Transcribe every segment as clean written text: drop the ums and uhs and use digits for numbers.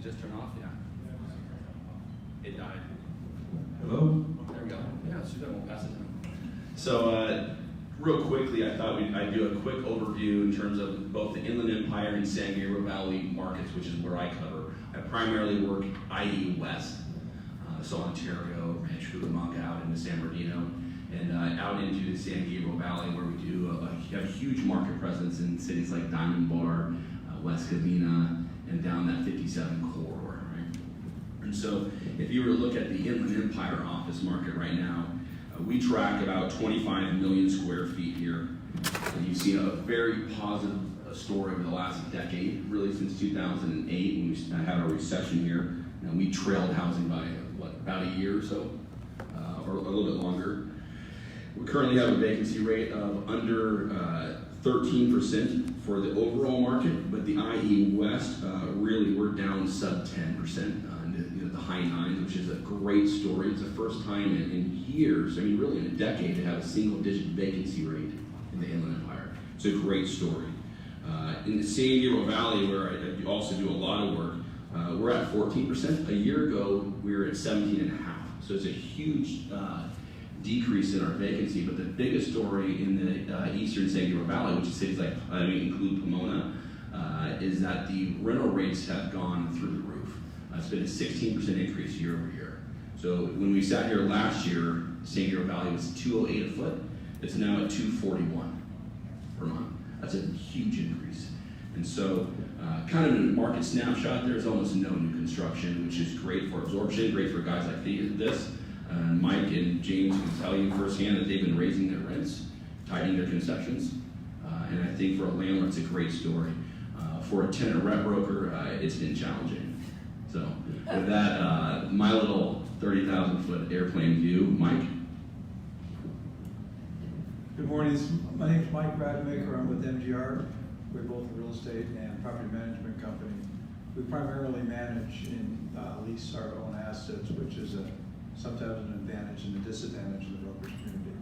Just turn off, yeah. It died. Hello? There we go. Yeah, Suzanne, we'll pass it down. So, real quickly, I thought I'd do a quick overview in terms of both the Inland Empire and San Gabriel Valley markets, which is where I cover. I primarily work IE West, so Ontario, Rancho Cucamonga out into San Bernardino, and out into the San Gabriel Valley, where we do have a huge market presence in cities like Diamond Bar, West Covina, and down that 57 corridor, right? And so, if you were to look at the Inland Empire office market right now, we track about 25 million square feet here. And you've seen a very positive story over the last decade, really since 2008 when we had our recession here. And we trailed housing by, about a year or so, or a little bit longer. We currently have a vacancy rate of under 13% for the overall market, but the IE West, really we're down sub 10%. The high nines, which is a great story. It's the first time in years, I mean really in a decade, to have a single digit vacancy rate in the Inland Empire. It's a great story. In the San Gabriel Valley, where I also do a lot of work, we're at 14%. A year ago, we were at 17.5%. So it's a huge decrease in our vacancy, but the biggest story in the eastern San Gabriel Valley, which is cities like, include Pomona, is that the rental rates have gone through the roof. It's been a 16% increase year over year. So when we sat here last year, San Gabriel Valley was $208 a foot. It's now at $241 per month. That's a huge increase. And so kind of in a market snapshot, there's almost no new construction, which is great for absorption, great for guys like this. Mike and James can tell you firsthand that they've been raising their rents, tightening their concessions. And I think for a landlord, it's a great story. For a tenant rep broker, it's been challenging. So with that, my little 30,000 foot airplane view, Mike. Good morning. My name is Mike Rademaker. I'm with MGR. We're both a real estate and property management company. We primarily manage and lease our own assets, which is sometimes an advantage and a disadvantage of the brokerage community,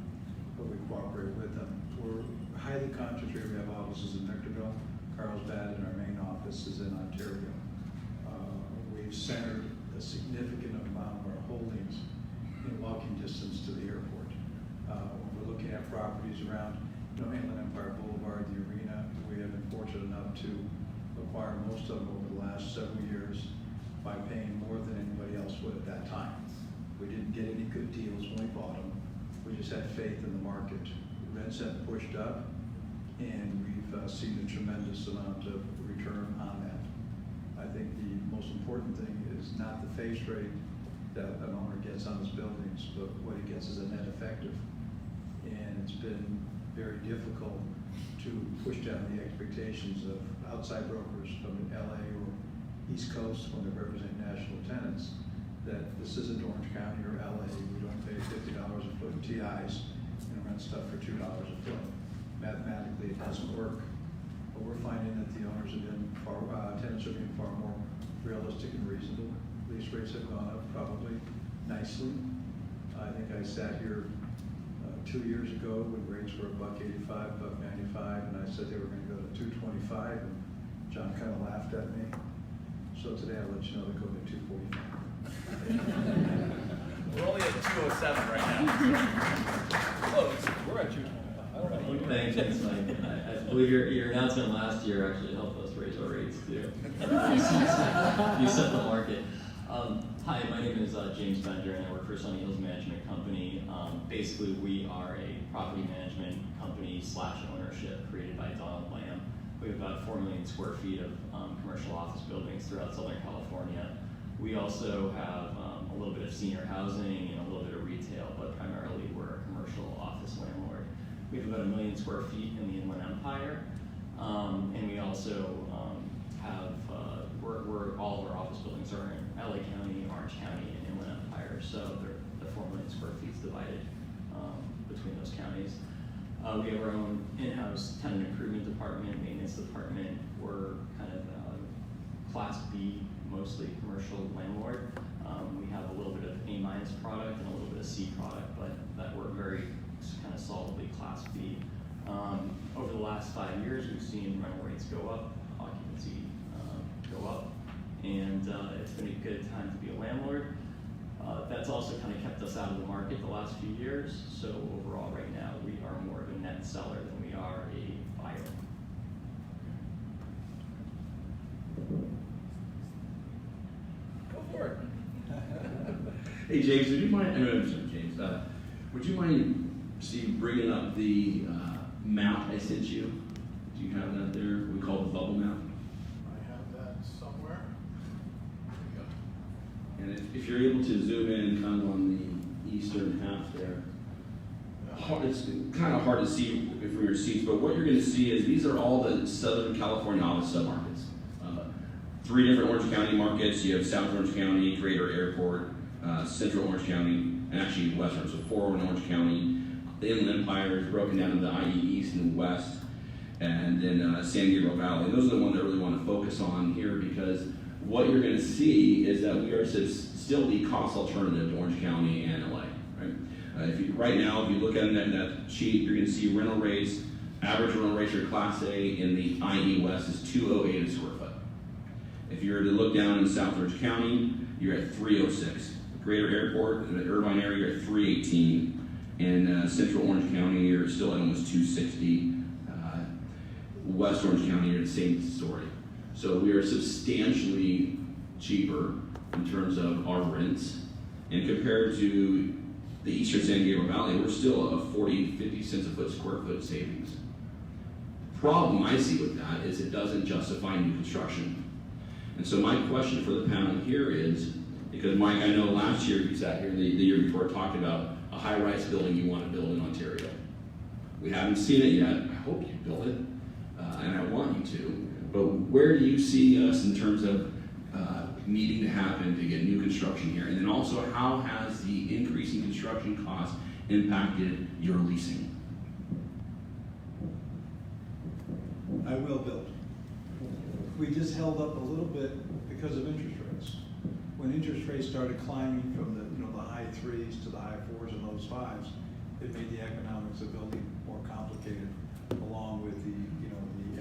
but we cooperate with them. We're highly concentrated. We have offices in Victorville, Carlsbad, and our main office is in Ontario. We've centered a significant amount of our holdings in walking distance to the airport. When we're looking at properties around Inland Empire Boulevard, the arena, we have been fortunate enough to acquire most of them over the last several years by paying more than anybody else would at that time. We didn't get any good deals when we bought them. We just had faith in the market. Rents have pushed up, and we've seen a tremendous amount of return on that. I think the most important thing is not the face rate that an owner gets on his buildings, but what he gets is a net effective. And it's been very difficult to push down the expectations of outside brokers from LA or East Coast when they represent national tenants that this isn't Orange County or LA. We don't pay $50 a foot in TIs and rent stuff for $2 a foot. Mathematically, it doesn't work. But we're finding that the owners have been tenants are being far more realistic and reasonable. Lease rates have gone up probably nicely. I think I sat here 2 years ago when rates were $1.85, $1.95, and I said they were going to go to $2.25, and John kind of laughed at me. So today I'll let you know they're going to $2.45. We're only at 207 right now. Close. We're at 225. Thanks, Mike. I believe your announcement last year actually helped us raise our rates too. You set the market. Hi, my name is James Bender, and I work for Sunny Hills Management Company. Basically, we are a property management company / ownership created by Donald Lamb. We have about 4 million square feet of commercial office buildings throughout Southern California. We also have a little bit of senior housing and a little bit of retail, but primarily we're a commercial office landlord. We have about 1 million square feet in the Inland Empire, and we also have, all of our office buildings are in LA County, Orange County, and Inland Empire, so the 4 million square feet is divided between those counties. We have our own in-house tenant improvement department, maintenance department. We're kind of Class B, mostly commercial landlord. We have a little bit of A- product and a little bit of C product, but that we're very kind of solidly Class B. Over the last 5 years, we've seen rental rates go up, occupancy go up, and it's been a good time to be a landlord. That's also kind of kept us out of the market the last few years, so overall right now we are more of a net seller than we are a buyer. Go for it. Hey James, would you mind? James. Would you mind bringing up the map I sent you? Do you have that there? We call it the bubble map. I have that somewhere. There we go. And if you're able to zoom in kind of on the eastern half there, it's kind of hard to see from your seats, but what you're going to see is these are all the Southern California office submarkets. 3 different Orange County markets. You have South Orange County, Greater Airport, Central Orange County, and actually Western, so 4 in Orange County. The Inland Empire is broken down into IE East and West, and then San Gabriel Valley. And those are the ones I really want to focus on here, because what you're going to see is that we are still the cost alternative to Orange County and LA. Right? Right now, if you look at that sheet, you're going to see rental rates. Average rental rates for Class A in the IE West is $208 a square foot. If you were to look down in South Orange County, you're at $306. Greater Airport, in the Irvine area, you're at $318. In Central Orange County, you're still at almost $260. West Orange County, you're the same story. So we are substantially cheaper in terms of our rents. And compared to the Eastern San Gabriel Valley, we're still a 40, 50 cents a square foot savings. Problem I see with that is it doesn't justify new construction. And so my question for the panel here is, because Mike, I know last year you sat here, the year before, talked about a high-rise building you want to build in Ontario. We haven't seen it yet. I hope you build it, and I want you to. But where do you see us in terms of needing to happen to get new construction here? And then also, how has the increasing construction costs impacted your leasing? I will build. We just held up a little bit because of interest rates. When interest rates started climbing from the high 3s to the high 4s and lows 5s, it made the economics of building more complicated, along with the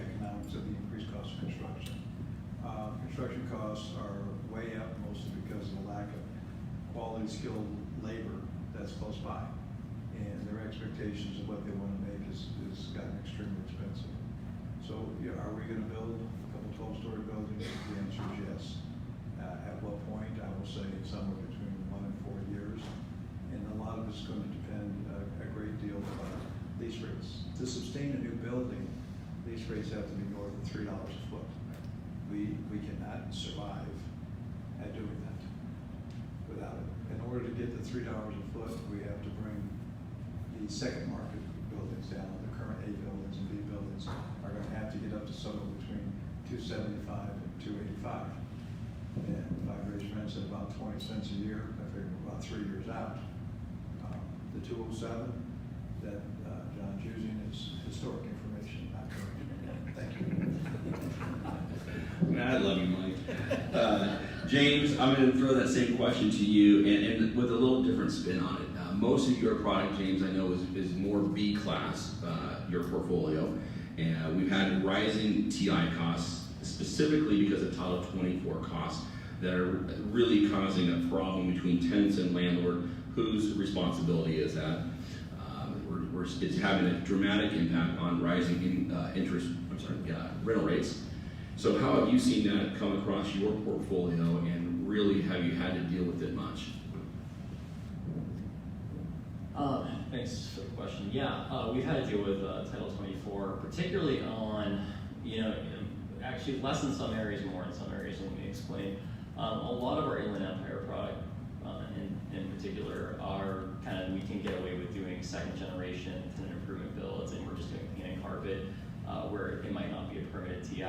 economics of the increased cost of construction. Construction costs are way up, mostly because of the lack of quality skilled labor that's close by, and their expectations of what they want to make has gotten extremely expensive. So, are we going to build a couple 12-story buildings? The answer is yes. At what point? I will say it's somewhere between 1 and 4 years, and a lot of it's going to depend a great deal on lease rates. To sustain a new building, lease rates have to be north of $3 a foot. We cannot survive at doing that without it. In order to get the $3 a foot, we have to bring the second market buildings down. The current A buildings and B buildings are going to have to get up to somewhere between $275 and $285. And if I raise rents at about 20 cents a year, I figure about 3 years out. The 207 that John's using is historic information, not current. Thank you. I love you, Mike. James, I'm going to throw that same question to you, and with a little different spin on it. Most of your product, James, I know is more B class, your portfolio, and we've had rising TI costs, specifically because of Title 24 costs, that are really causing a problem between tenants and landlord. Whose responsibility is that? It's having a dramatic impact on rising rental rates. So how have you seen that come across your portfolio, and really have you had to deal with it much? Thanks for the question. Yeah, we've had to deal with Title 24, particularly on, actually less in some areas, more in some areas, let me explain. A lot of our Inland Empire product, in particular, are we can get away with doing second generation tenant improvement builds, and we're just doing paint and carpet, where it might not be a permitted TI,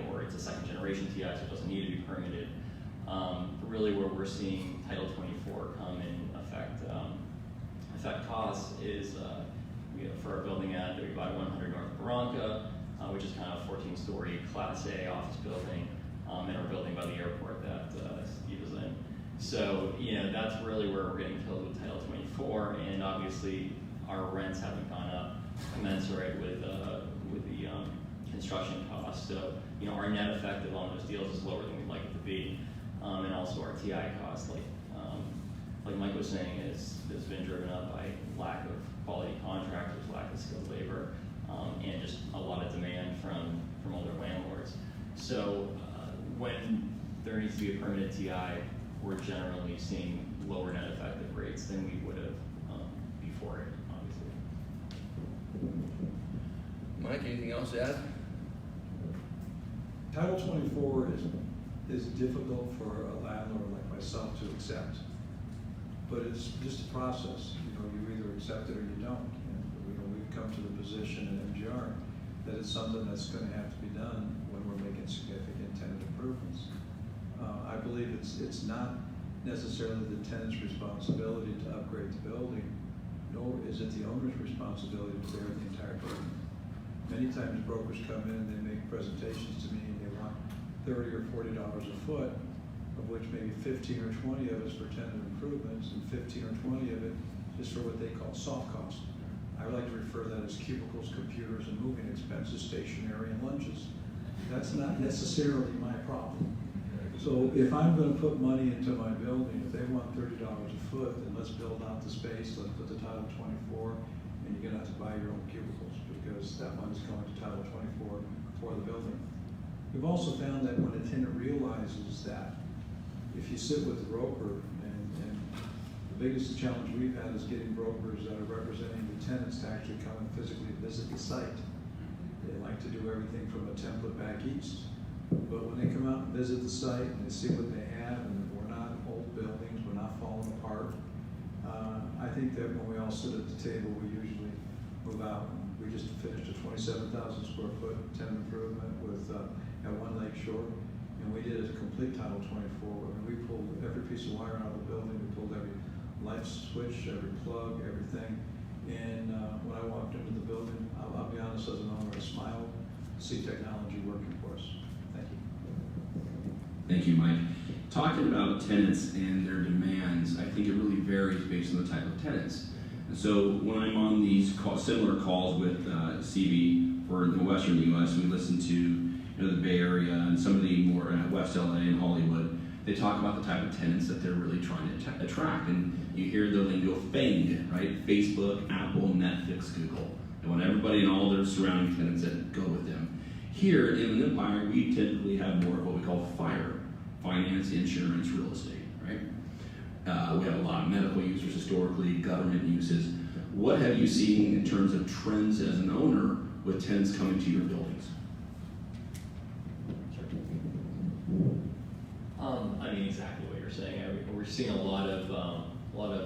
or it's a second generation TI, so it doesn't need to be permitted. Really where we're seeing Title 24 come in affect costs is for our building at 3500 North Barranca, which is kind of a 14-story Class A office building, and our building by the airport that Steve is in. So, that's really where we're getting killed with Title 24, and obviously our rents haven't gone up commensurate with the construction costs. So, our net effective on those deals is lower than we'd like it to be. and also our TI costs, like Mike was saying, has been driven up by lack of quality contractors, lack of skilled labor, and just a lot of demand from older landlords. So when there needs to be a permanent TI, we're generally seeing lower net effective rates than we would have before it, obviously. Mike, anything else to add? Title 24 is difficult for a landlord like myself to accept, but it's just a process. You either accept it or you don't. And we've come to the position in MGR that it's something that's going to have to be done when we're making significant tenant improvements. I believe it's not necessarily the tenant's responsibility to upgrade the building, nor is it the owner's responsibility to bear the entire burden. Many times brokers come in and they make presentations to me and they want $30 or $40 a foot, of which maybe 15 or 20 of it is for tenant improvements and 15 or 20 of it is for what they call soft cost. I would like to refer to that as cubicles, computers, and moving expenses, stationery, and lunches. That's not necessarily my problem. So if I'm going to put money into my building, if they want $30 a foot, then let's build out the space, let's put the Title 24, and you're going to have to buy your own cubicles because that money's going to Title 24 for the building. We've also found that when a tenant realizes that, if you sit with the broker, and the biggest challenge we've had is getting brokers that are representing the tenants to actually come and physically visit the site. They like to do everything from a template back east. But when they come out and visit the site and they see what they have, and we're not old buildings, we're not falling apart, I think that when we all sit at the table, we usually move out. We just finished a 27,000 square foot tenant improvement with at One Lake Shore, and we did a complete Title 24. I mean, we pulled every piece of wire out of the building, we pulled every light switch, every plug, everything. And when I walked into the building, I'll be honest, as an owner, I smiled to see technology working for us. Thank you. Thank you, Mike. Talking about tenants and their demands, I think it really varies based on the type of tenants. And so when I'm on these similar calls with CB for the Western U.S., we listen to the Bay Area and some of the more West LA and Hollywood. They talk about the type of tenants that they're really trying to attract, and you hear the lingo FANG, right? Facebook, Apple, Netflix, Google. They want everybody and all their surrounding tenants that go with them. Here in the Empire, we typically have more of what we call FIRE, finance, insurance, real estate, right? We have a lot of medical users historically, government uses. What have you seen in terms of trends as an owner with tenants coming to your buildings? I mean, exactly what you're saying. We're seeing a lot of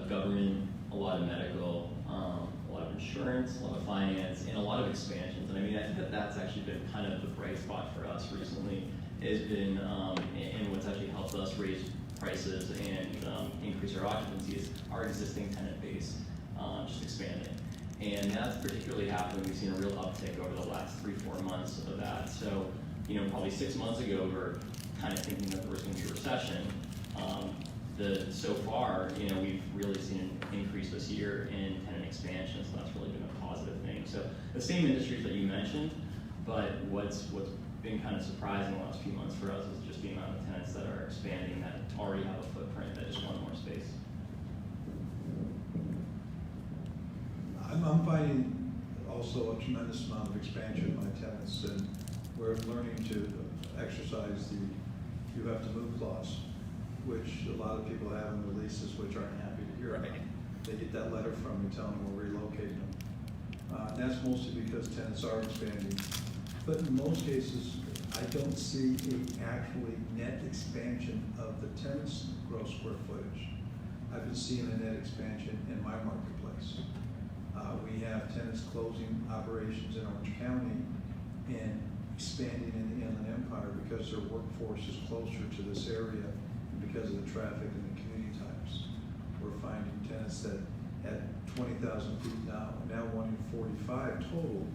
government, a lot of medical, a lot of insurance, a lot of finance, and a lot of expansions. And I mean, I think that's actually been kind of the bright spot for us recently. Has been, and what's actually helped us raise prices and increase our occupancy is our existing tenant base just expanding. And that's particularly happened. We've seen a real uptick over the last 3-4 months of that. So, probably 6 months ago, we're kind of thinking that there was going to be a recession. So far, we've really seen an increase this year in tenant expansion, so that's really been a positive thing. So the same industries that you mentioned, but what's been kind of surprising the last few months for us is just the amount of tenants that are expanding that already have a footprint that just want more space. I'm finding also a tremendous amount of expansion of my tenants, and we're learning to exercise the "you have to move" clause, which a lot of people have in their leases, which aren't happy to hear about. They get that letter from me telling them we're relocating them. That's mostly because tenants are expanding. But in most cases, I don't see a actually net expansion of the tenant's gross square footage. I've been seeing a net expansion in my marketplace. We have tenants closing operations in Orange County and expanding in the Inland Empire because their workforce is closer to this area and because of the traffic and the commuting times. We're finding tenants that at 20,000 feet now wanting 45 total,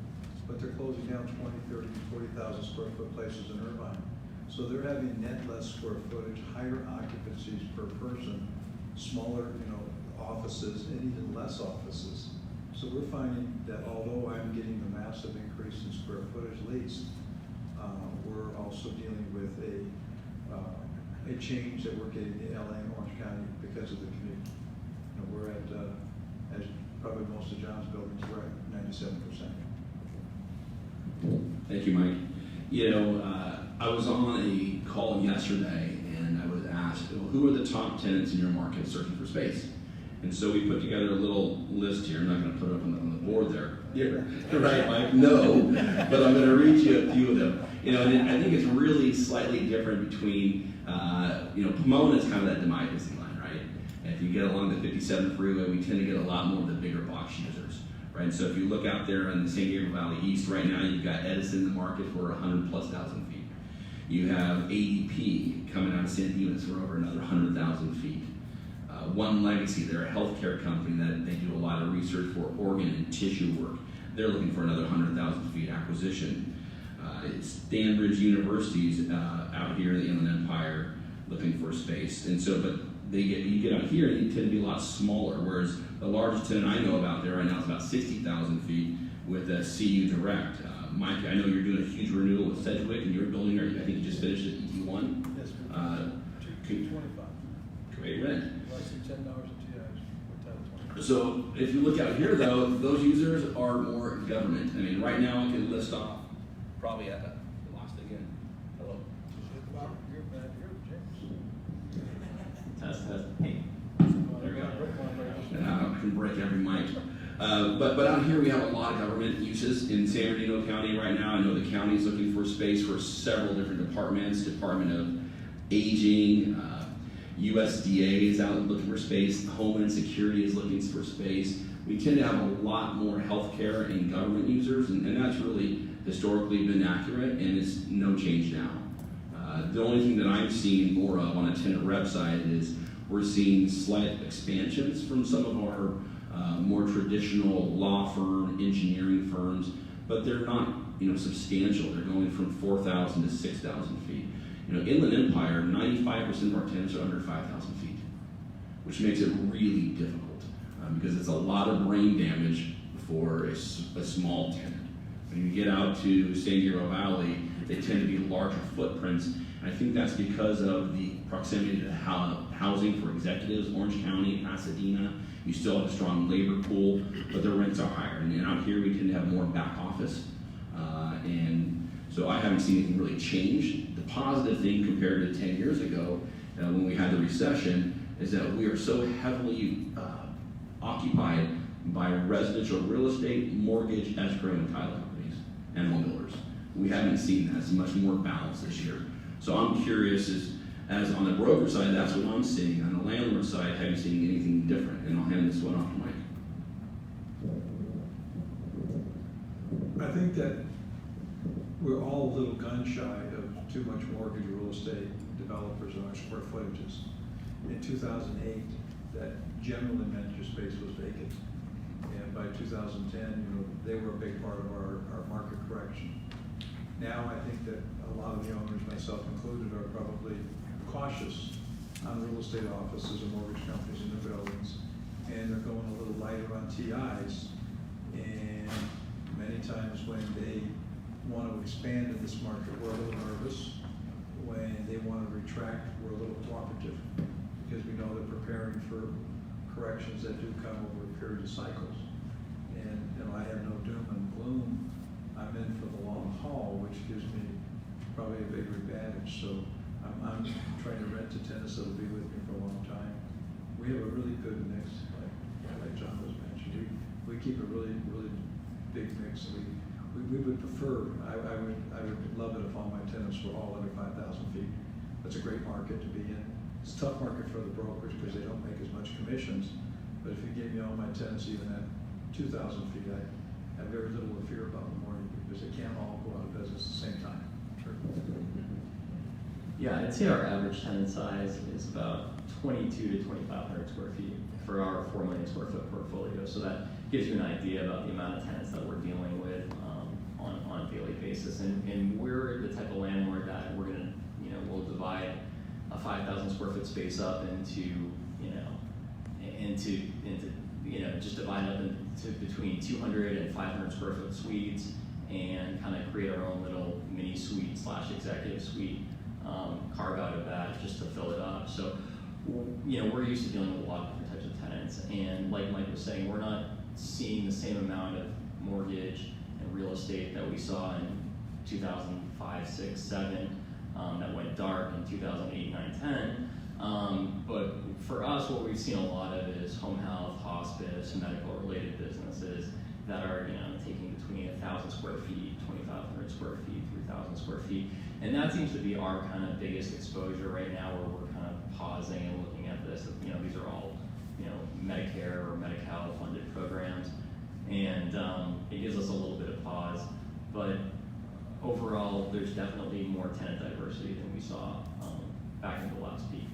but they're closing down 20, 30, 40,000 square foot places in Irvine. So they're having net less square footage, higher occupancies per person, smaller, offices, and even less offices. So we're finding that although I'm getting a massive increase in square footage leased, we're also dealing with a a change that we're getting in LA and Orange County because of the commute. You know, we're at, as probably most of John's buildings, we're at 97%. Thank you, Mike. You know, I was on a call yesterday, and I was asked, well, who are the top tenants in your market searching for space? And so we put together a little list here. I'm not going to put it up on the board there. Yeah, right, Mike? No, but I'm going to read you a few of them. You know, and I think it's really slightly different between, you know, Pomona is kind of that demise line, right? And if you get along the 57 freeway, we tend to get a lot more of the bigger box users, right? So if you look out there in the San Gabriel Valley East right now, you've got Edison in the market for 100,000+ feet. You have ADP coming out of San Dimas for over another 100,000 feet. One Legacy, they're a healthcare company that they do a lot of research for organ and tissue work. They're looking for another 100,000 feet acquisition. Stanbridge University's out here in the Inland Empire looking for space. And so, but you get out here and you tend to be a lot smaller, whereas the largest tenant I know about there right now is about 60,000 feet with CU Direct. Mike, I know you're doing a huge renewal with Sedgwick and you're building, I think you just finished at ET1. Yes, sir. 225. Great rent. I see $10 a TI. So if you look out here though, those users are more government. I mean, right now I can list off probably at lost again. Hello. You're bad. You're James. Test. Hey. There we go. And I can break every mic. But out here we have a lot of government uses in San Bernardino County right now. I know the county is looking for space for several different departments. Department of Aging, USDA is out looking for space. Homeland Security is looking for space. We tend to have a lot more healthcare and government users, and that's really historically been accurate, and it's no change now. The only thing that I'm seeing more of on a tenant rep side is we're seeing slight expansions from some of our more traditional law firm, engineering firms, but they're not, you know, substantial. They're going from 4,000 to 6,000 feet. You know, Inland Empire, 95% of our tenants are under 5,000 feet, which makes it really difficult because it's a lot of brain damage for a small tenant. When you get out to San Gabriel Valley, they tend to be larger footprints. And I think that's because of the proximity to housing for executives. Orange County, Pasadena, you still have a strong labor pool, but their rents are higher. And out here, we tend to have more back office. And so I haven't seen anything really change. The positive thing compared to 10 years ago, when we had the recession, is that we are so heavily occupied by residential real estate, mortgage, escrow, and title companies, and home builders. We haven't seen that. It's much more balanced this year. So I'm curious, as on the broker side, that's what I'm seeing. On the landlord side, have you seen anything different? And I'll hand this one off to Mike. I think that we're all a little gun shy of too much mortgage real estate developers on our square footages. In 2008, that generally meant your space was vacant. And by 2010, you know, they were a big part of our market correction. Now I think that a lot of the owners, myself included, are probably cautious on real estate offices and mortgage companies in the buildings, and they're going a little lighter on TIs. And many times when they want to expand in this market, we're a little nervous. When they want to retract, we're a little cooperative because we know they're preparing for corrections that do come over a period of cycles. And you know, I have no doom and gloom. I'm in for the long haul, which gives me probably a bigger advantage. So I'm trying to rent to tenants that will be with me for a long time. We have a really good mix, like John was mentioning. We keep a really big mix. We would prefer. I would love it if all my tenants were all under 5,000 feet. That's a great market to be in. It's a tough market for the brokers because they don't make as much commissions. But if you gave me all my tenants even at 2,000 feet, I have very little to fear about in the morning because they can't all go out of business at the same time. Sure. Yeah, I'd say our average tenant size is about 22 to 2,500 square feet for our 4 million square foot portfolio. So that gives you an idea about the amount of tenants that we're dealing with on a daily basis. And we're the type of landlord that we're gonna, you know, we'll divide a 5,000 square foot space up into just divide up into between 200 and 500 square foot suites and kind of create our own little mini suite / executive suite carve out of that just to fill it up. So, you know, we're used to dealing with a lot of different types of tenants, and like Mike was saying, we're not seeing the same amount of mortgage and real estate that we saw in 2005, 6, 7, that went dark in 2008, 9, 10. But for us, what we've seen a lot of is home health, hospice, medical related businesses that are, you know, taking between 1,000 square feet, 2,500 square feet, 3,000 square feet. And that seems to be our kind of biggest exposure right now, where we're kind of pausing and looking at this. You know, these are all, you know, Medicare or Medi-Cal funded programs. And it gives us a little bit of pause. But overall, there's definitely more tenant diversity than we saw back in the last peak.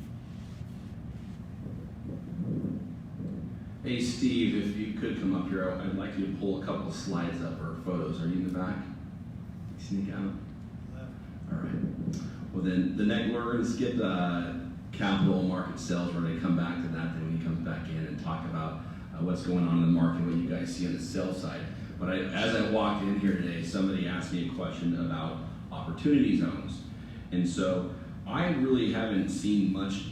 Hey Steve, if you could come up here, I'd like you to pull a couple of slides up or photos. Are you in the back? Sneak out. All right. Well then, we're going to skip capital market sales. We're going to come back to that then when he comes back in and talk about what's going on in the market, what you guys see on the sales side. But as I walked in here today, somebody asked me a question about opportunity zones. And so I really haven't seen much,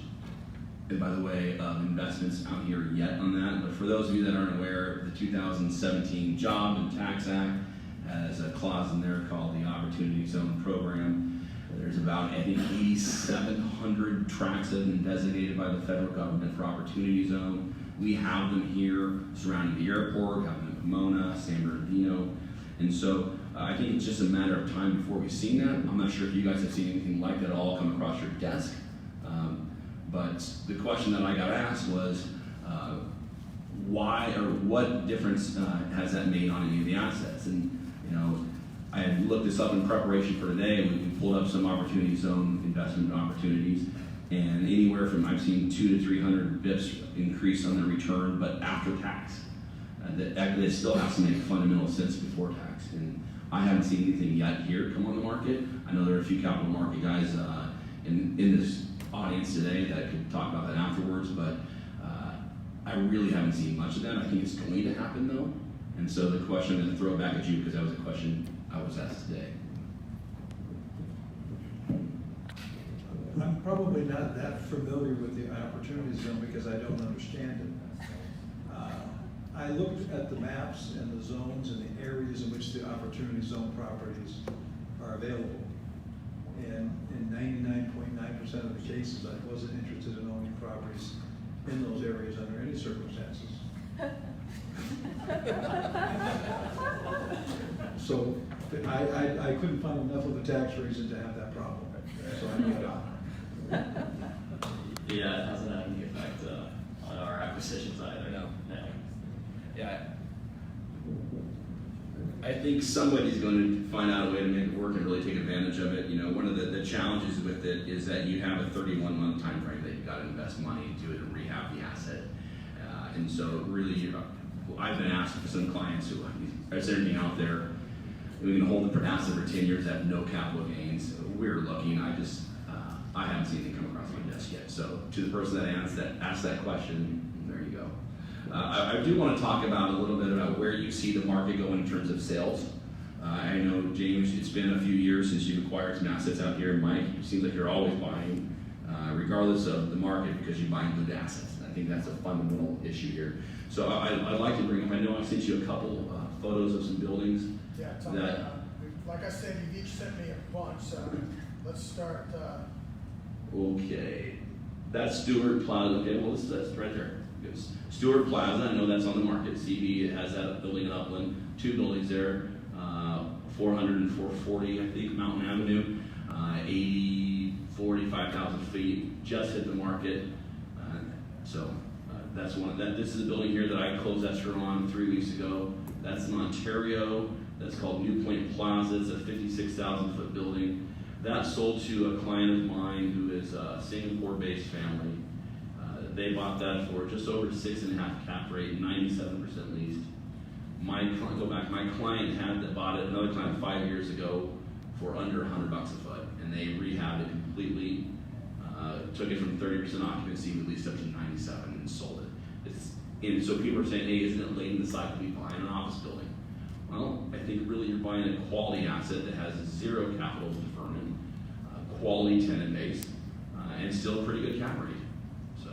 and by the way, investments out here yet on that. But for those of you that aren't aware, the 2017 Job and Tax Act has a clause in there called the Opportunity Zone Program. There's about, I think, 8,700 tracts that have been designated by the federal government for Opportunity Zone. We have them here surrounding the airport, we have them in Pomona, San Bernardino. And so I think it's just a matter of time before we've seen that. I'm not sure if you guys have seen anything like that all come across your desk. But the question that I got asked was, why or what difference has that made on any of the assets? And you know, I had looked this up in preparation for today. We pulled up some opportunity zone investment opportunities, and anywhere from, I've seen 200 to 300 bips increase on the return, but after tax. That still has to make fundamental sense before tax. And I haven't seen anything yet here come on the market. I know there are a few capital market guys in this audience today that could talk about that afterwards, but I really haven't seen much of that. I think it's going to happen though. And so the question I'm going to throw back at you, because that was a question I was asked today. I'm probably not that familiar with the opportunity zone because I don't understand it. I looked at the maps and the zones and the areas in which the opportunity zone properties are available. And in 99.9% of the cases, I wasn't interested in owning properties in those areas under any circumstances. So I couldn't find enough of a tax reason to have that problem. So I moved on. Yeah, it hasn't had any effect on our acquisitions either. No. Yeah. I think somebody's going to find out a way to make it work and really take advantage of it. You know, one of the challenges with it is that you have a 31-month time frame that you've got to invest money into it and rehab the asset. And so really, I've been asked for some clients who, is there anything out there, we can hold the asset for 10 years, have no capital gains. We're looking, I haven't seen anything come across my desk yet. So to the person that asked that question, there you go. I do want to talk about a little bit about where you see the market going in terms of sales. I know, James, it's been a few years since you've acquired some assets out here. Mike, it seems like you're always buying, regardless of the market, because you're buying good assets. And I think that's a fundamental issue here. So I'd like to bring up, I know I sent you a couple photos of some buildings. Yeah, like I said, you've each sent me a bunch, so let's start. Okay, that's Stewart Plaza. Okay, well, that's right there. Stewart Plaza, I know that's on the market. CV has that building in Upland. Two buildings there, 400 and 440, I think, Mountain Avenue. 45,000 feet, just hit the market. That's one. This is a building here that I closed escrow on 3 weeks ago. That's in Ontario. That's called New Point Plaza. It's a 56,000 foot building. That sold to a client of mine who is a Singapore-based family. They bought that for just over 6.5 cap rate, 97% leased. My client bought it, another client 5 years ago for under $100 a foot, and they rehabbed it completely, took it from 30% occupancy, we leased up to 97 and sold it. And so people are saying, hey, isn't it late in the cycle to be buying an office building? Well, I think really you're buying a quality asset that has zero capital deferment, quality tenant base, and still a pretty good cap rate. So,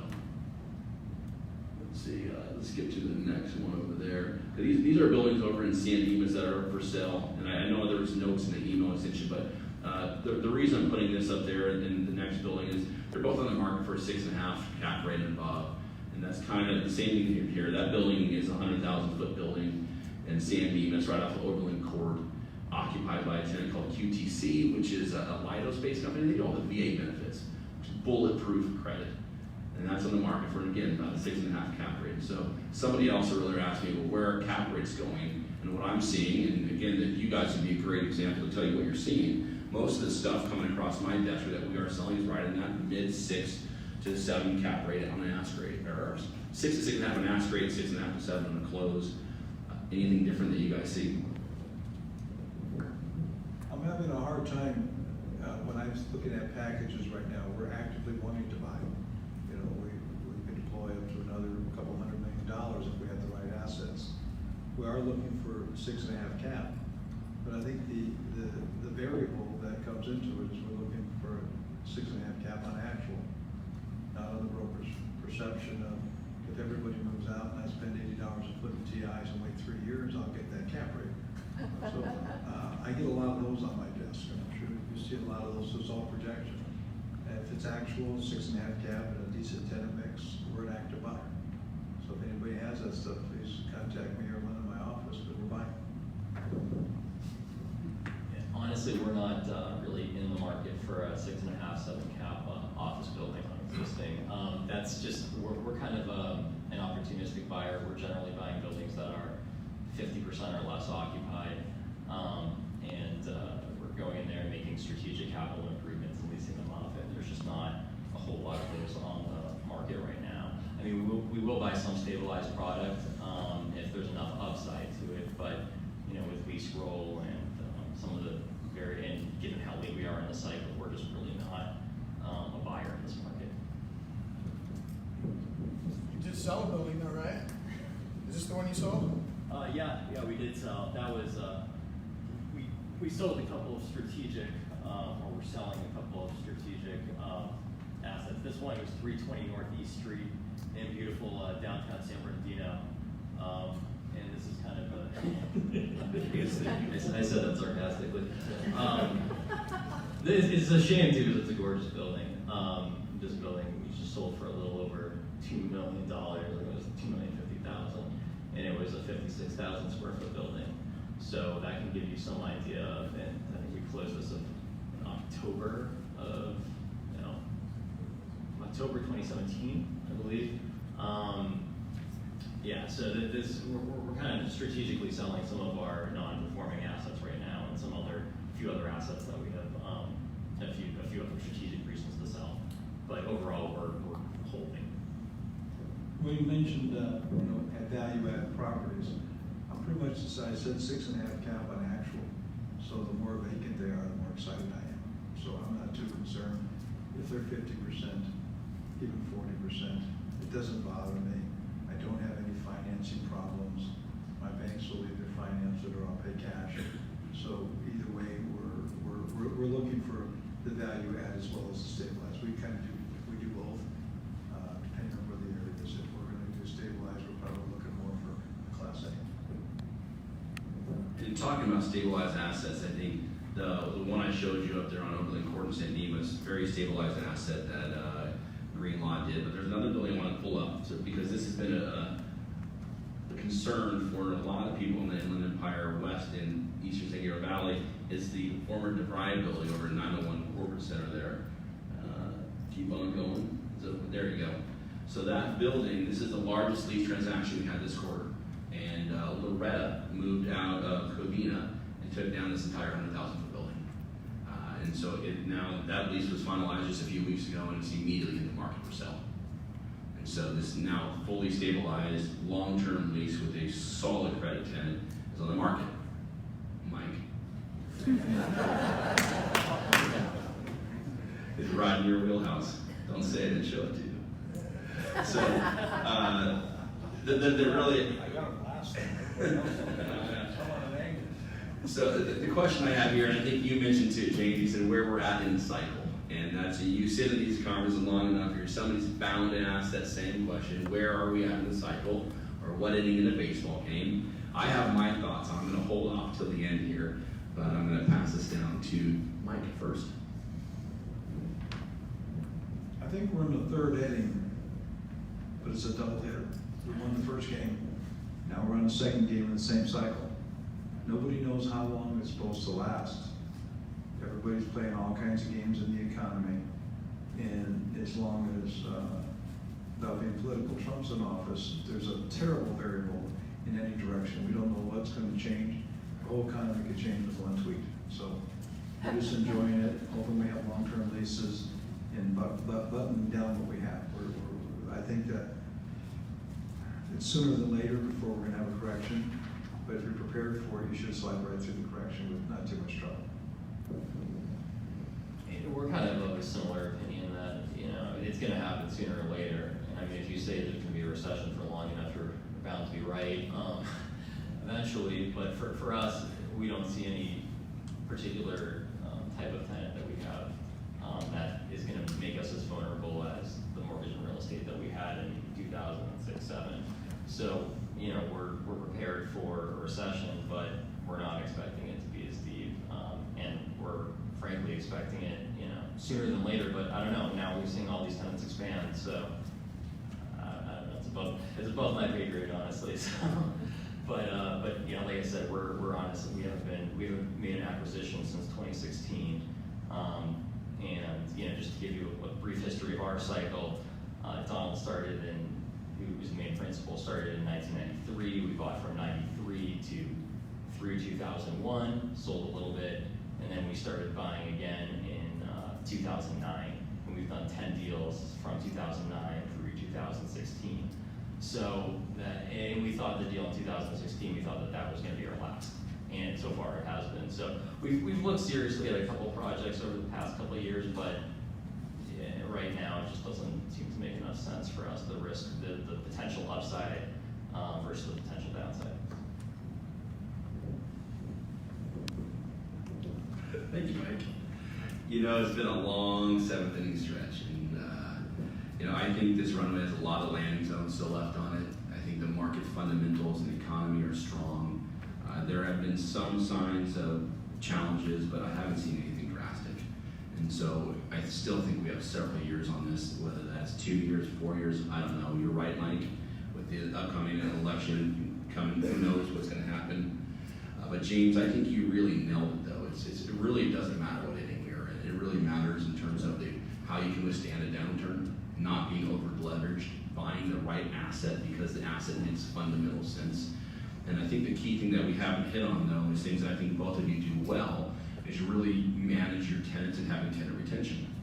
let's see, let's get to the next one over there. These are buildings over in San Dimas that are for sale, and I know there was notes in the email I sent you, but the reason I'm putting this up there in the next building is they're both on the market for a 6.5 cap rate and above. And that's kind of the same thing here. That building is a 100,000 foot building in San Dimas, right off of Overland Court, occupied by a tenant called QTC, which is a Leidos-based company. They do all the VA benefits, which is bulletproof credit. And that's on the market for, again, about a 6.5 cap rate. So somebody else earlier asked me, well, where are cap rates going? And what I'm seeing, and again, that you guys would be a great example to tell you what you're seeing. Most of the stuff coming across my desk that we are selling is right in that mid 6 to 7 cap rate on an ask rate, or 6 to 6.5 on an ask rate, 6.5 to 7 on a close. Anything different that you guys see? I'm having a hard time when I'm looking at packages right now. We're actively wanting to buy. You know, we could deploy up to another couple $100 million if we had the right assets. We are looking for 6.5 cap, but I think the variable that comes into it is we're looking for 6.5 cap on actual, not on the broker's perception of if everybody moves out and I spend $80 a foot in TIs and wait 3 years, I'll get that cap rate. So I get a lot of those on my desk, and I'm sure you see a lot of those. So it's all projection. And if it's actual 6.5 cap and a decent tenant mix, we're an active buyer. So if anybody has that stuff, please contact me or one in my office because we're buying. Honestly, we're not really in the market for a 6.5, 7 cap office building on existing. That's just, we're kind of an opportunistic buyer. We're generally buying buildings that are 50% or less occupied. And we're going in there and making strategic capital improvements and leasing them up. And there's just not a whole lot of those on the market right now. I mean, we will buy some stabilized product if there's enough upside to it, but you know, with lease roll and some of the and given how late we are in the cycle, we're just really not a buyer in this market. You did sell a building though, right? Is this the one you sold? Yeah, we did sell. That was, we sold a couple of strategic, or we're selling a couple of strategic assets. This one was 320 Northeast Street in beautiful downtown San Bernardino. And this is kind of I said that sarcastically. It's a shame too because it's a gorgeous building. This building we just sold for a little over $2 million. I think it was $2,050,000, and it was a 56,000 square foot building. So that can give you some idea of. And I think we closed this in October of October 2017, I believe. Yeah, so we're kind of strategically selling some of our non-performing assets right now, and some few other assets that we have a few other strategic reasons to sell. But overall, we're holding. Well, you mentioned at value-add properties. I'm pretty much the size. I said 6.5 cap on actual. So the more vacant they are, the more excited I am. So I'm not too concerned if they're 50%, even 40%. It doesn't bother me. I don't have any financing problems. My banks will either finance it or I'll pay cash. So either way, we're looking for the value add as well as the stabilized. We kind of do both, depending on where the area is. If we're going to do stabilized, we're probably looking more for Class A. In talking about stabilized assets, I think the one I showed you up there on Overland Court in San Dimas, very stabilized asset that Greenlaw did, but there's another building I want to pull up because this has been a concern for a lot of people in the Inland Empire West and Eastern San Gabriel Valley is the former DeVry building over at 901 Corporate Center there. Keep on going. So there you go. So that building, this is the largest lease transaction we had this quarter. And Loretta moved out of Covina and took down this entire 100,000 foot building. And so now that lease was finalized just a few weeks ago and it's immediately in the market for sale. And so this now fully stabilized long-term lease with a solid credit tenant is on the market. Mike. It's right in your wheelhouse. Don't say it and show it to you. So, they're really. I got a blast. Everybody else someone an angle. So the question I have here, and I think you mentioned too, James, you said where we're at in the cycle. And that's, you sit in these conferences long enough, somebody's bound to ask that same question, where are we at in the cycle, or what inning in a baseball game? I have my thoughts. I'm going to hold off till the end here, but I'm going to pass this down to Mike first. I think we're in the third inning, but it's a doubleheader. We won the first game. Now we're on the second game in the same cycle. Nobody knows how long it's supposed to last. Everybody's playing all kinds of games in the economy, and as long as, without being political, Trump's in office, there's a terrible variable in any direction. We don't know what's going to change. The whole economy could change with one tweet. So we're just enjoying it, hoping we have long-term leases, and buttoning down what we have. I think that it's sooner than later before we're going to have a correction, but if you're prepared for it, you should slide right through the correction with not too much trouble. We're kind of of a similar opinion that, it's going to happen sooner or later. And I mean, if you say there's going to be a recession for long enough, you're bound to be right eventually. But for us, we don't see any particular type of tenant that we have that is going to make us as vulnerable as the mortgage and real estate that we had in 2006-07. So, we're prepared for a recession, but we're not expecting it to be as deep. And we're frankly expecting it, sooner than later, but I don't know. Now we're seeing all these tenants expand, so I don't know. It's above my pay grade, honestly. So, but like I said, we're honest. We haven't made an acquisition since 2016, and just to give you a brief history of our cycle, Donald started who was the main principal, started in 1993. We bought from 93 through 2001, sold a little bit, and then we started buying again in 2009, and we've done 10 deals from 2009 through 2016. So and we thought the deal in 2016, we thought that was going to be our last, and so far it has been. So we've looked seriously at a couple projects over the past couple of years, but right now it just doesn't seem to make enough sense for us. The risk, the potential upside versus the potential downside. Thank you, Mike. It's been a long seventh inning stretch, and I think this runway has a lot of landing zones still left on it. I think the market fundamentals and the economy are strong. There have been some signs of challenges, but I haven't seen anything drastic. And so I still think we have several years on this, whether that's 2 years, 4 years, I don't know. You're right, Mike, with the upcoming election coming, who knows what's going to happen. But James, I think you really nailed it, though. It really doesn't matter what inning we're in. It really matters in terms of how you can withstand a downturn, not being over-leveraged, buying the right asset because the asset makes fundamental sense. And I think the key thing that we haven't hit on, though, is things I think both of you do well, is really manage your tenants and having tenant retention.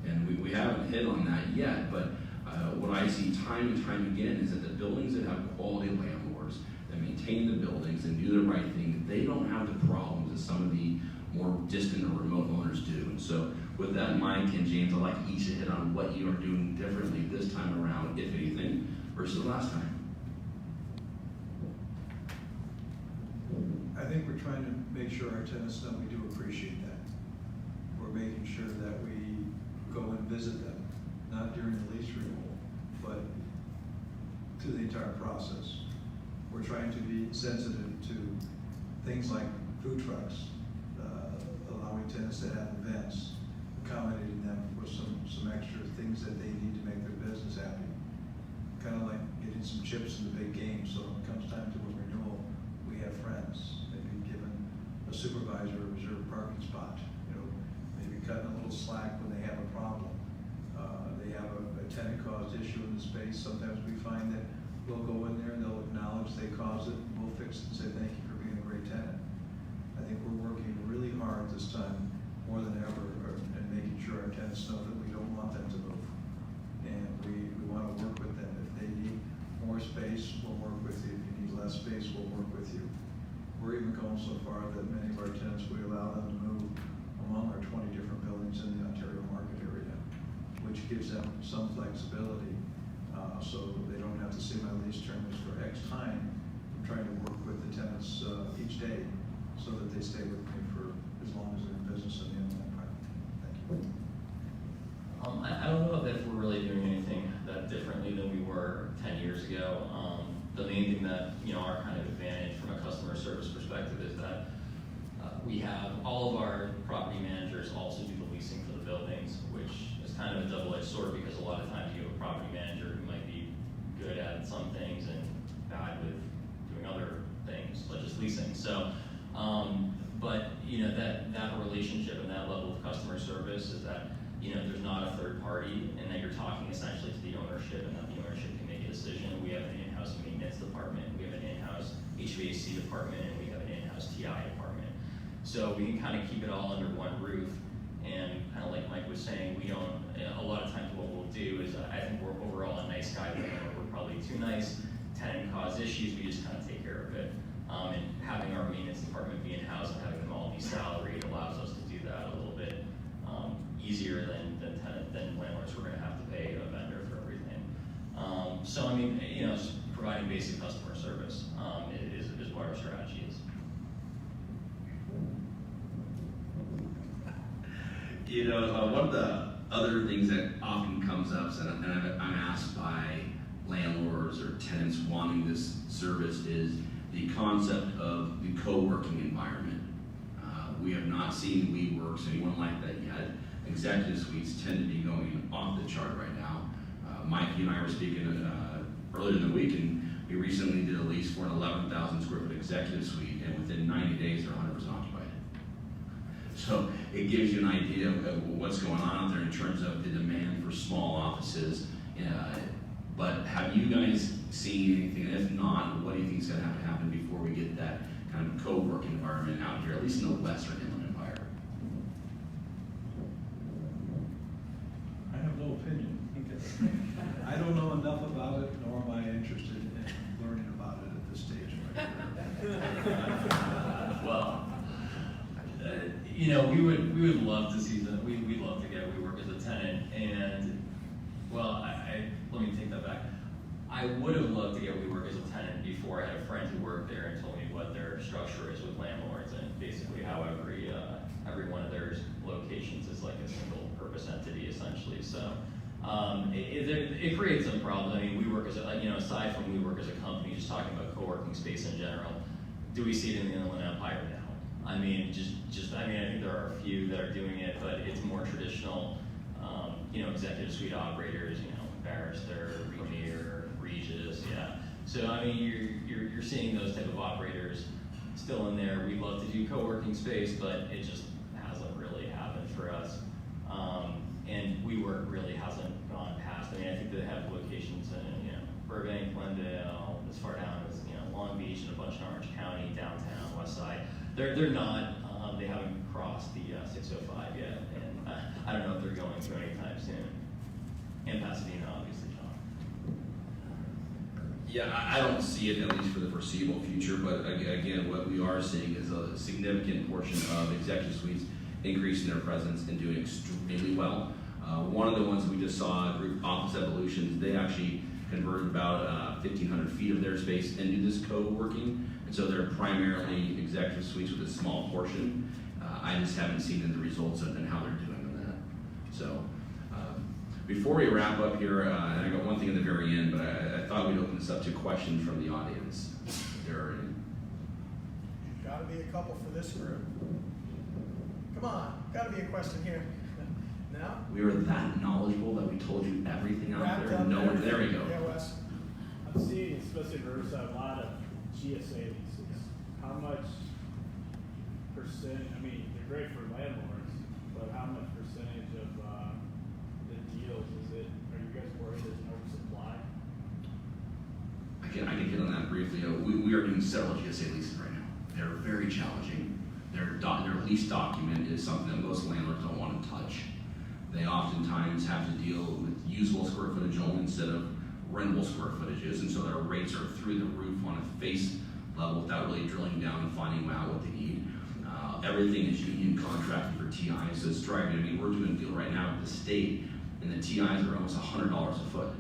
And we haven't hit on that yet, but what I see time and time again is that the buildings that have quality landlords that maintain the buildings and do the right thing, they don't have the problems that some of the more distant or remote owners do. And so with that, Mike and James, I'd like each to hit on what you are doing differently this time around, if anything, versus the last time. I think we're trying to make sure our tenants know we do appreciate that. We're making sure that we go and visit them, not during the lease renewal, but through the entire process. We're trying to be sensitive to things like food trucks, allowing tenants to have events, accommodating them with some extra things that they need to make their business happy. Kind of like getting some chips in the big game, so when it comes time to a renewal, we have friends. Maybe giving a supervisor a reserved parking spot, maybe cutting a little slack when they have a problem. They have a tenant-caused issue in the space. Sometimes we find that we'll go in there and they'll acknowledge they caused it, and we'll fix it and say thank you for being a great tenant. I think we're working really hard this time, more than ever, and making sure our tenants know that we don't want them to move. And we want to work with them. If they need more space, we'll work with you. If you need less space, we'll work with you. We're even going so far that many of our tenants, we allow them to move among our 20 different buildings in the Ontario market area, which gives them some flexibility. So they don't have to say my lease term is for X time. I'm trying to work with the tenants each day so that they stay with me for as long as they're in business in the inland part. Thank you. were 10 years ago. The main thing that, our kind of advantage from a customer service perspective is that we have all of our property managers also do the leasing for the buildings, which is kind of a double-edged sword because a lot of times you have a property manager who might be good at some things and bad with doing other things, such as leasing. So, but that relationship and that level of customer service is that there's not a third party, and that you're talking essentially to the ownership, and that the ownership can make a decision. We have an in-house maintenance department, we have an in-house HVAC department, and we have an in-house TI department. So we can kind of keep it all under one roof, and kind of like Mike was saying, we don't. A lot of times, what we'll do is, I think we're overall a nice guy, but we're probably too nice. Tenant cause issues, we just kind of take care of it. And having our maintenance department be in-house and having them all be salaried allows us to do that a little bit easier than landlords were going to have to pay a vendor for everything. So I mean, just providing basic customer service is what our strategy is. One of the other things that often comes up, and I'm asked by landlords or tenants wanting this service, is the concept of the co-working environment. We have not seen WeWorks, anyone like that yet. Executive suites tend to be going off the chart right now. Mike, you and I were speaking earlier in the week, and we recently did a lease for an 11,000 square foot executive suite, and within 90 days, they're 100% occupied. So it gives you an idea of what's going on out there in terms of the demand for small offices. But have you guys seen anything? And if not, what do you think is going to have to happen before we get that kind of co-work environment out here, at least in the Western Inland Empire? I have no opinion. I don't know enough about it, nor am I interested in learning about it at this stage of my career. Well, we would love to see that. We'd love to get WeWork as a tenant, and well, let me take that back. I would have loved to get WeWork as a tenant before I had a friend who worked there and told me what their structure is with landlords, and basically how every one of their locations is like a single purpose entity essentially. So it creates some problems. I mean, WeWork as aside from WeWork as a company, just talking about co-working space in general, do we see it in the Inland Empire now? I mean, I think there are a few that are doing it, but it's more traditional, executive suite operators, Barrister, Rademaker, Regis, yeah. So I mean, you're seeing those type of operators still in there. We'd love to do co-working space, but it just hasn't really happened for us. And WeWork really hasn't gone past. I mean, I think they have locations in Burbank, Glendale, as far down as Long Beach, and a bunch in Orange County, downtown, West Side. They're not. They haven't crossed the 605 yet, and I don't know if they're going to anytime soon. And Pasadena, obviously, John. Yeah, I don't see it, at least for the foreseeable future, but again, what we are seeing is a significant portion of executive suites increasing their presence and doing extremely well. One of the ones we just saw, Group Office Evolutions, they actually converted about 1,500 feet of their space into this co-working, and so they're primarily executive suites with a small portion. I just haven't seen the results and how they're doing on that. So before we wrap up here, and I got one thing at the very end, but I thought we'd open this up to questions from the audience. If there are any. Gotta be a couple for this group. Come on, gotta be a question here. No? We were that knowledgeable that we told you everything out there. No one. There we go. Yeah, Wes. I'm seeing, especially in Riverside, a lot of GSA leases. How much percent, I mean, they're great for landlords, but how much percentage of the deals are you guys worried there's an oversupply? I can hit on that briefly. We are doing several GSA leases right now. They're very challenging. Their lease document is something that most landlords don't want to touch. They oftentimes have to deal with usable square footage only instead of rentable square footages, and so their rates are through the roof on a face level without really drilling down and finding out what they need. Everything is union contracted for TI, so it's driving. I mean, we're doing a deal right now with the state, and the TIs are almost $100 a foot.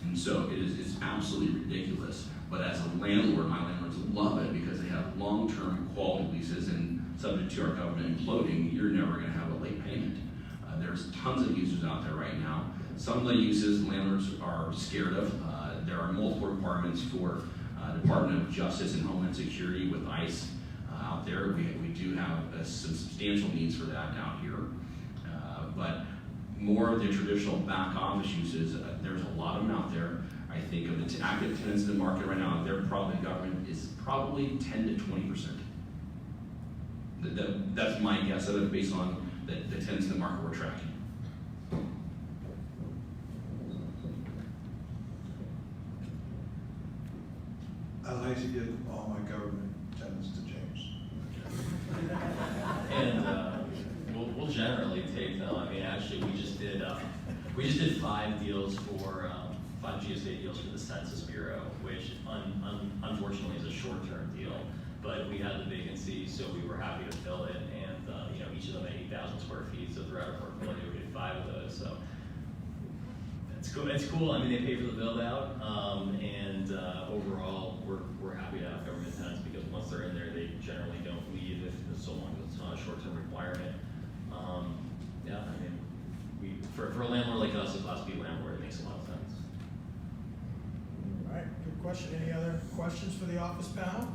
And so it's absolutely ridiculous. But as a landlord, my landlords love it because they have long-term quality leases, and subject to our government imploding, you're never going to have a late payment. There's tons of users out there right now some of the uses landlords are scared of. There are multiple requirements for Department of Justice and Homeland Security with ICE out there. We do have some substantial needs for that out here. But more of the traditional back office uses, there's a lot of them out there. I think of the active tenants in the market right now, their government is probably 10 to 20%. That's my guess of it based on the tenants in the market we're tracking. I'd like to give all my government tenants to James. And we'll generally take them. I mean, actually, we just did 5 deals for 5 GSA deals for the Census Bureau, which unfortunately is a short-term deal. But we had the vacancy, so we were happy to fill it. And each of them at 8,000 square feet. So throughout our portfolio, we did 5 of those. So it's cool. It's cool. I mean, they pay for the build out, and overall, we're happy to have government tenants because once they're in there, they generally don't leave if so long as it's not a short-term requirement. Yeah, I mean, for a landlord like us, a Class B landlord, it makes a lot of sense. All right, good question. Any other questions for the office panel?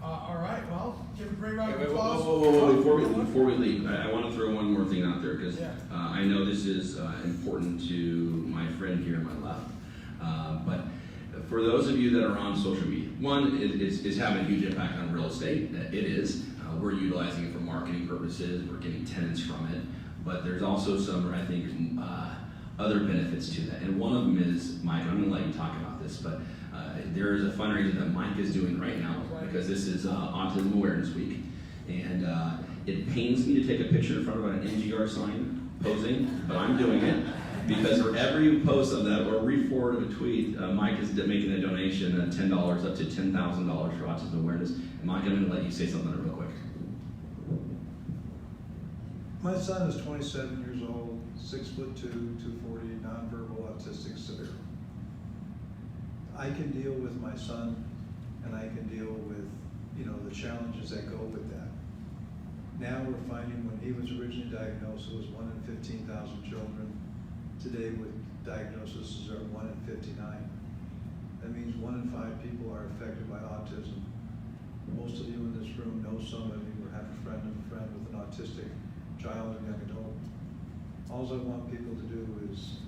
All right, well, give a great round of applause. Whoa. Before we leave, I want to throw one more thing out there because Yeah. I know this is important to my friend here on my left. But for those of you that are on social media, one is having a huge impact on real estate. It is. We're utilizing it for marketing purposes. We're getting tenants from it. But there's also some, I think, other benefits to that. And one of them is, Mike, I'm going to let you talk about this, but there is a fundraiser that Mike is doing right now because this is Autism Awareness Week. And it pains me to take a picture in front of an MGR sign posing, but I'm doing it because for every post of that or re-forward of a tweet, Mike is making a donation of $10 up to $10,000 for autism awareness. And Mike, I'm going to let you say something real quick. My son is 27 years old, 6'2", 240, nonverbal, autistic, severe. I can deal with my son, and I can deal with, the challenges that go with that. Now we're finding when he was originally diagnosed, it was 1 in 15,000 children. Today with diagnoses are 1 in 59. That means 1 in 5 people are affected by autism. Most of you in this room know somebody or have a friend of a friend with an autistic child or young adult. All I want people to do is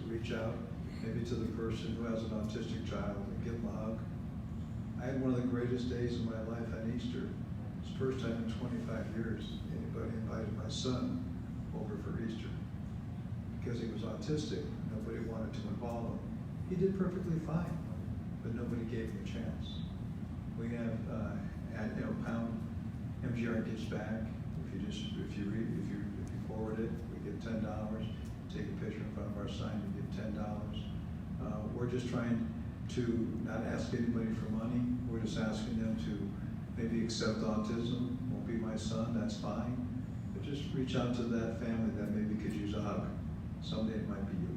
reach out, maybe to the person who has an autistic child and give them a hug. I had one of the greatest days of my life on Easter. It's the first time in 25 years anybody invited my son over for Easter. Because he was autistic, nobody wanted to involve him. He did perfectly fine, but nobody gave him a chance. We have pound MGR gives back. If you forward it, we get $10. Take a picture in front of our sign, you get $10. We're just trying to not ask anybody for money. We're just asking them to maybe accept autism. Won't be my son, that's fine. But just reach out to that family that maybe could use a hug. Someday it might be you.